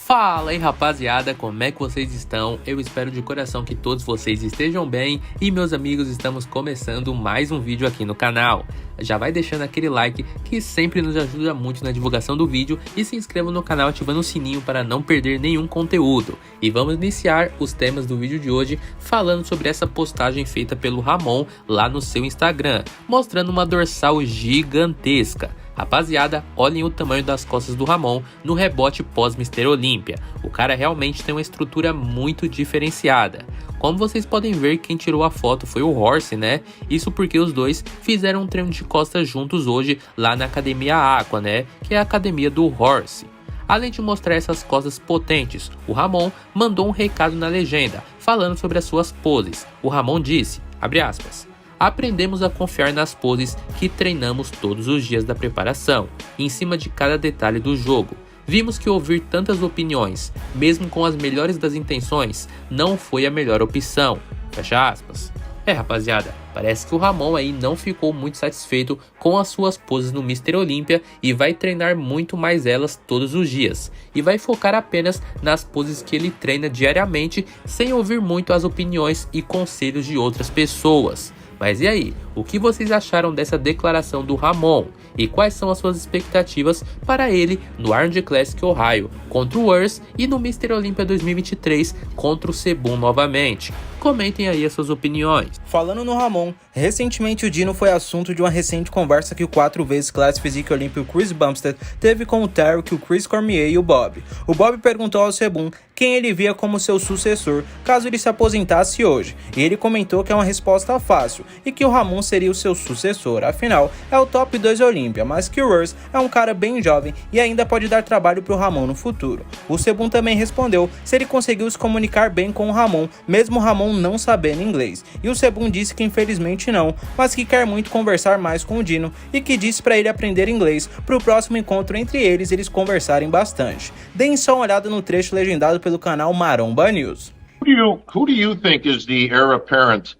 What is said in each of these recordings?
Fala aí rapaziada, como é que vocês estão? Eu espero de coração que todos vocês estejam bem e meus amigos, estamos começando mais um vídeo aqui no canal. Já vai deixando aquele like que sempre nos ajuda muito na divulgação do vídeo e se inscreva no canal ativando o sininho para não perder nenhum conteúdo. E vamos iniciar os temas do vídeo de hoje falando sobre essa postagem feita pelo Ramon lá no seu Instagram, mostrando uma dorsal gigantesca. Rapaziada, olhem o tamanho das costas do Ramon no rebote pós-Mister Olímpia. O cara realmente tem uma estrutura muito diferenciada. Como vocês podem ver, quem tirou a foto foi o Horse, né? Isso porque os dois fizeram um treino de costas juntos hoje lá na academia Aqua, né? Que é a academia do Horse. Além de mostrar essas costas potentes, o Ramon mandou um recado na legenda, falando sobre as suas poses. O Ramon disse, abre aspas, aprendemos a confiar nas poses que treinamos todos os dias da preparação, em cima de cada detalhe do jogo. Vimos que ouvir tantas opiniões, mesmo com as melhores das intenções, não foi a melhor opção. Fecha aspas. Rapaziada, parece que o Ramon aí não ficou muito satisfeito com as suas poses no Mister Olímpia e vai treinar muito mais elas todos os dias. E vai focar apenas nas poses que ele treina diariamente, sem ouvir muito as opiniões e conselhos de outras pessoas. Mas e aí, o que vocês acharam dessa declaração do Ramon? E quais são as suas expectativas para ele no Arnold Classic Ohio contra o Urs e no Mister Olímpia 2023 contra o Cbum novamente? Comentem aí as suas opiniões. Falando no Ramon, recentemente o Dino foi assunto de uma recente conversa que o 4 vezes Class Physique Olímpio Chris Bumstead teve com o Tarek, o Chris Cormier e o Bob. O Bob perguntou ao Cbum quem ele via como seu sucessor caso ele se aposentasse hoje, e ele comentou que é uma resposta fácil e que o Ramon seria o seu sucessor, afinal é o top 2 Olímpia, mas que o Urs é um cara bem jovem e ainda pode dar trabalho para o Ramon no futuro. O Cbum também respondeu se ele conseguiu se comunicar bem com o Ramon, mesmo o Ramon não sabendo inglês, e o Cbum disse que infelizmente não, mas que quer muito conversar mais com o Dino e que disse para ele aprender inglês para o próximo encontro entre eles conversarem bastante. Deem só uma olhada no trecho legendado pelo canal Maromba News. Who do you think is the heir apparent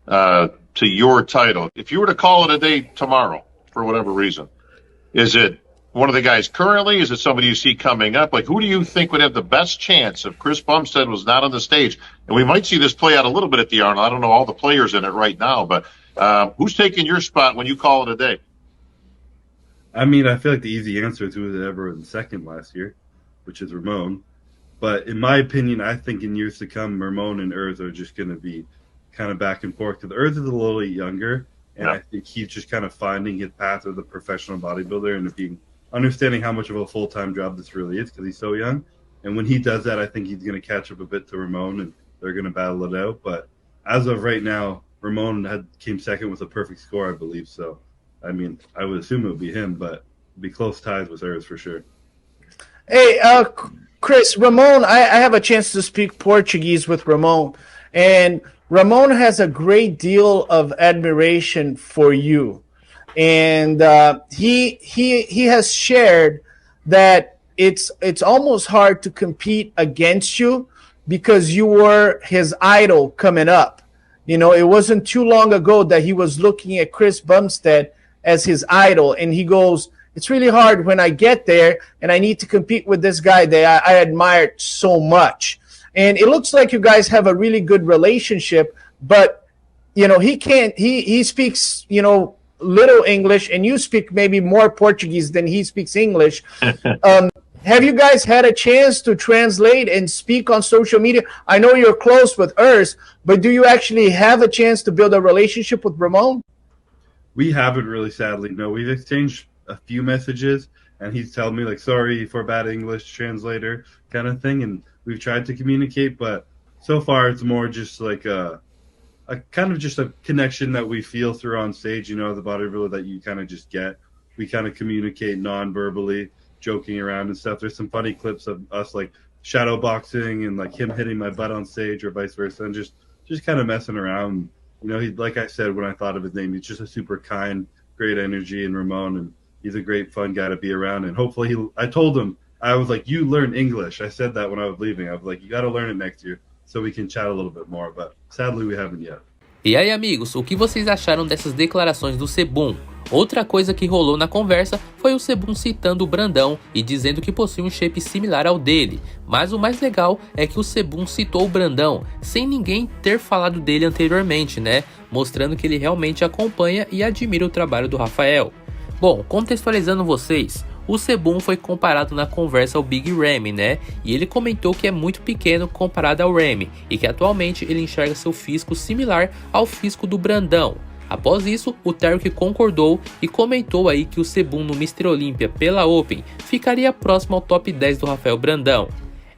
to your title? If you were to call it a day tomorrow, for whatever reason, is it one of the guys currently? Is it somebody you see coming up? Like, who do you think would have the best chance if Chris Bumstead was not on the stage? And we might see this play out a little bit at the Arnold. I don't know all the players in it right now, but who's taking your spot when you call it a day? I mean, I feel like the easy answer to it ever in second last year, which is Ramon. But in my opinion, I think in years to come, Ramon and Urs are just going to be kind of back and forth. Because Urs is a little younger, and I think he's just kind of finding his path as a professional bodybuilder and understanding how much of a full-time job this really is because he's so young. And when he does that, I think he's going to catch up a bit to Ramon, and they're going to battle it out. But as of right now, Ramon came second with a perfect score, I believe. So, I mean, I would assume it would be him, but it'd be close ties with Urs for sure. Hey, Chris, Ramon, I have a chance to speak Portuguese with Ramon, and Ramon has a great deal of admiration for you. And he has shared that it's almost hard to compete against you because you were his idol coming up. You know, it wasn't too long ago that he was looking at Chris Bumstead as his idol, and he goes, it's really hard when I get there and I need to compete with this guy that I admired so much. And it looks like you guys have a really good relationship, but, you know, he speaks, you know, little English, and you speak maybe more Portuguese than he speaks English. Have you guys had a chance to translate and speak on social media? I know you're close with Urs, but do you actually have a chance to build a relationship with Ramon? We haven't really, sadly. No, we've exchanged a few messages, and he's telling me, like, sorry for bad English translator kind of thing, and we've tried to communicate, but so far it's more just like a kind of just a connection that we feel through on stage, you know, the bodybuilder that you kind of just get. We kind of communicate non-verbally, joking around and stuff. There's some funny clips of us like shadow boxing and like him hitting my butt on stage or vice versa, and just kind of messing around. You know, he, like I said, when I thought of his name, he's just a super kind, great energy, and Ramon, and he's a great fun guy to be around. And hopefully I told him, I was like, you learn English. I said that when I was leaving. I was like, you got to learn it next year so we can chat a little bit more. But sadly, we haven't yet. E aí, amigos, o que vocês acharam dessas declarações do Cbum? Outra coisa que rolou na conversa foi o Cbum citando o Brandão e dizendo que possui um shape similar ao dele. Mas o mais legal é que o Cbum citou o Brandão sem ninguém ter falado dele anteriormente, né? Mostrando que ele realmente acompanha e admira o trabalho do Rafael. Bom, contextualizando vocês, o Cbum foi comparado na conversa ao Big Ramy, né? E ele comentou que é muito pequeno comparado ao Ramy e que atualmente ele enxerga seu físico similar ao físico do Brandão. Após isso, o Tarek concordou e comentou aí que o Cbum no Mr. Olímpia pela Open ficaria próximo ao top 10 do Rafael Brandão.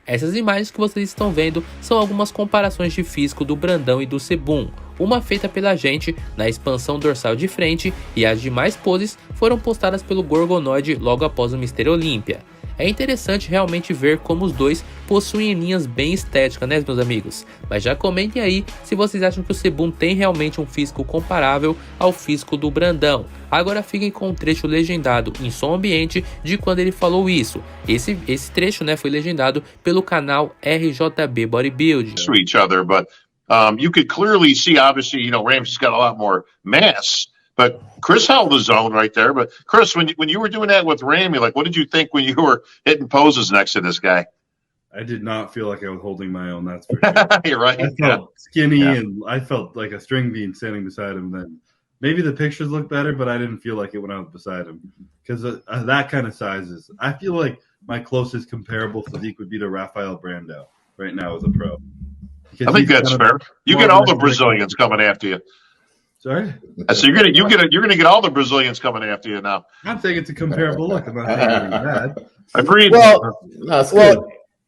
Essas imagens que vocês estão vendo são algumas comparações de físico do Brandão e do Cbum, uma feita pela gente na expansão dorsal de frente e as demais poses foram postadas pelo Gorgonoid logo após o Mr. Olímpia. É interessante realmente ver como os dois possuem linhas bem estéticas, né, meus amigos? Mas já comentem aí se vocês acham que o Cbum tem realmente um físico comparável ao físico do Brandão. Agora fiquem com um trecho legendado em som ambiente de quando ele falou isso. Esse trecho, né, foi legendado pelo canal RJB Bodybuilding. To each other, but you could clearly see, obviously, you know, Ramsey's got a lot more mass. But Chris held his own right there. But Chris, when you were doing that with Ramy, like, what did you think when you were hitting poses next to this guy? I did not feel like I was holding my own. That's for sure. You're right. I felt skinny and I felt like a string bean standing beside him. Then maybe the pictures look better, but I didn't feel like it when I was beside him because that kind of sizes. I feel like my closest comparable physique would be to Rafael Brandão right now as a pro. I think that's fair. You get all the Brazilians coming after you. Sorry. So you're gonna get all the Brazilians coming after you now. I'm saying it's a comparable look. I'm not saying anything bad. Agreed. Well,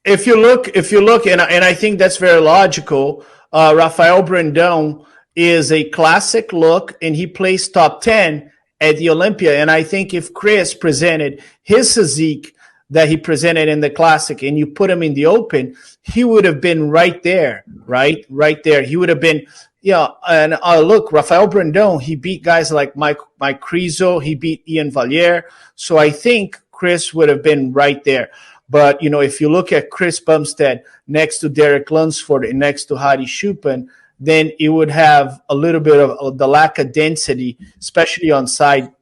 if you look, and I think that's very logical. Rafael Brandão is a classic look, and he placed top 10 at the Olímpia. And I think if Chris presented his physique that he presented in the classic, and you put him in the open, he would have been right there, right there. He would have been. Yeah, and look, Rafael Brandão, he beat guys like Mike Crizo, he beat Ian Valier, so I think Chris would have been right there. But, you know, if you look at Chris Bumstead next to Derek Lunsford and next to Hadi Chupin, then it would have a little bit of the lack of density, especially on side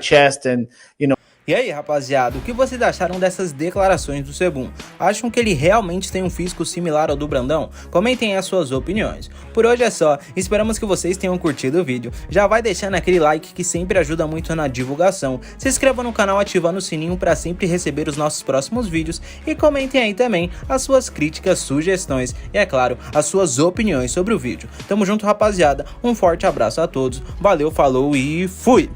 chest and, you know. E aí, rapaziada, o que vocês acharam dessas declarações do Cbum? Acham que ele realmente tem um físico similar ao do Brandão? Comentem aí as suas opiniões. Por hoje é só, esperamos que vocês tenham curtido o vídeo. Já vai deixando aquele like que sempre ajuda muito na divulgação. Se inscreva no canal ativando o sininho para sempre receber os nossos próximos vídeos. E comentem aí também as suas críticas, sugestões e, é claro, as suas opiniões sobre o vídeo. Tamo junto, rapaziada. Um forte abraço a todos. Valeu, falou e fui!